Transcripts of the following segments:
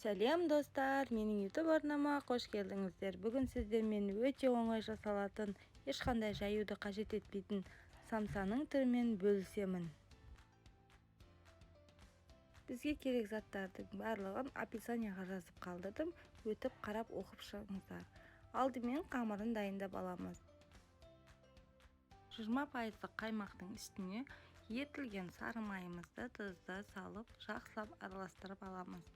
Сәлем достар, менің YouTube арнама қош келдіңіздер. Бүгін сіздермен өте оңай жасалатын, ешқандай жаюды қажет етпейтін самсаның түрімен бөлісемін. Бізге керек заттардың барлығын описанияға жазып қалдырдым, өтіп қарап оқып шығыңыздар. Алдымен қамырын дайындап аламыз. 20% қаймақтың үстіне ерітілген сары майымызды тұзды салып, жақсылап араластырып аламыз.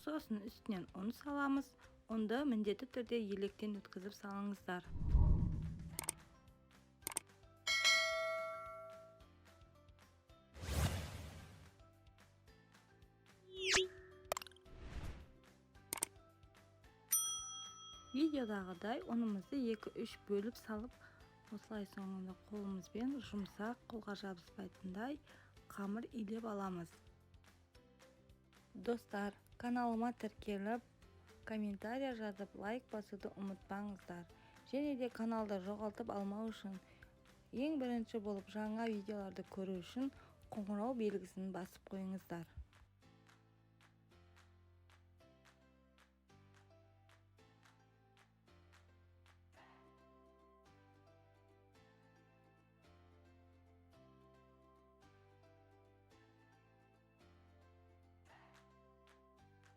Сосын үстінен ұн саламыз. Ұнды міндетті түрде електен өткізіп салыңыздар. Видеодағыдай ұнымызды 2-3 бөліп салып, осылай соңында қолымызбен жұмсақ, қолға жабыспайтындай қамыр илеп аламыз. Достар, каналыма тіркеліп, комментария жазып, лайк басуды ұмытпаңыздар. Және де каналды жоғалтып алмау үшін, ең бірінші болып жаңа видеоларды көру үшін қоңырау белгісін басып қойыңыздар.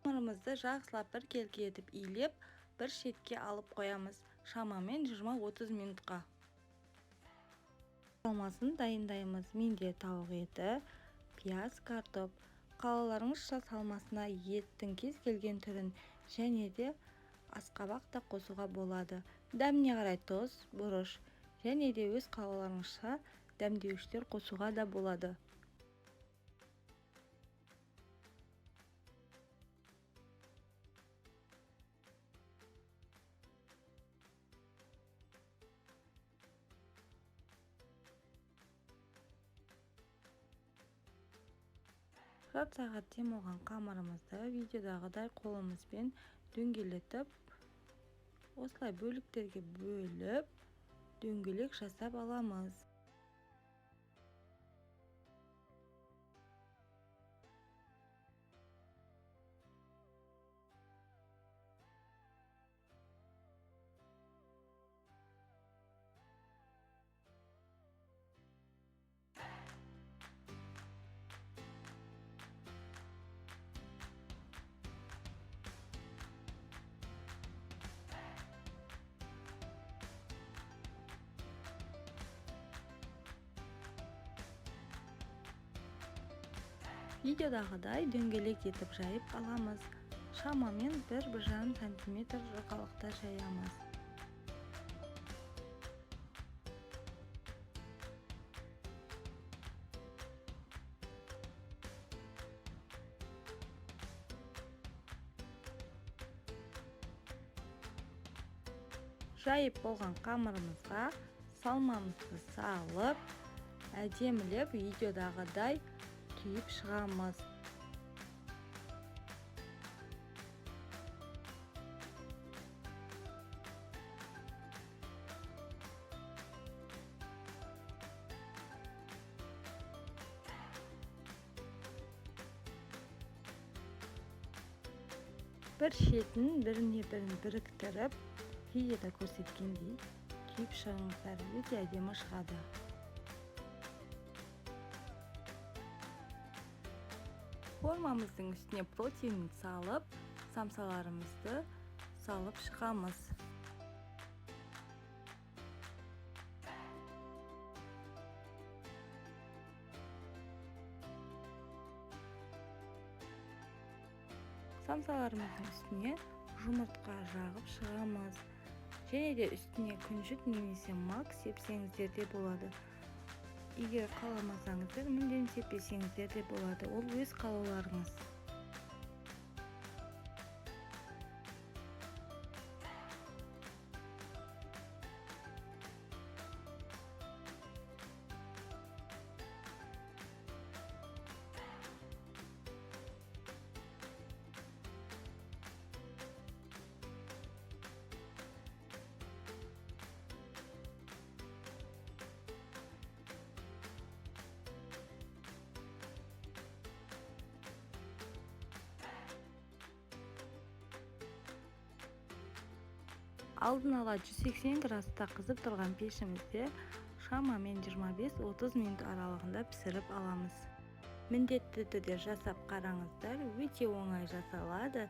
Қамырымызды жақсылап бір келке етіп илеп, бір шетке алып қоямыз, шамамен 20-30 минутқа. Салмасын дайындаймыз. Менде тауық еті, пияз, картоп. Қалаларыңызша салмасына еттің кез келген түрін және де асқабақ та қосуға болады. Дәміне қарай тұз, бұрыш және де өз қалаларыңызша дәмдеуіштер қосуға да болады. Жарты сағат демалған қамырымызды видеодағыдай қолымызбен дөңгелетіп, осылай бөліктерге бөліп, дөңгелек жасап аламыз. Видеодағыдай дөңгелек етіп жайып аламыз. Шамамен 1-1,5 см жұқалықта жаямыз. Жайып болған қамырымызға салмамызды салып, әдемілеп видеодағыдай түйіп шығамыз. Бір шетін біріне бірін біріктіріп, видеода көрсеткендей түйіп шығыңыздар, өте әдемі шығады. Формамыздың үстіне протеин салып, самсаларымызды салып шығамыз. Самсаларымыздың үстіне жұмыртқа жағып шығамыз. Және де үстіне күнжіт немесе мак сепсеңіздер де болады. Егер қаламасаңыздар, мүлдем сеппесеңіздер де болады. Ол өз қалауларыңыз. Алдын ала 180 градуста қызып тұрған пешімізде шамамен 25-30 минут аралығында пісіріп аламыз. Міндетті түрде жасап қараңыздар, өте оңай жасалады,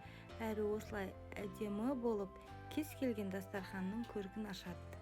әрі осылай әдемі болып кез келген дастарханның көркін ашады.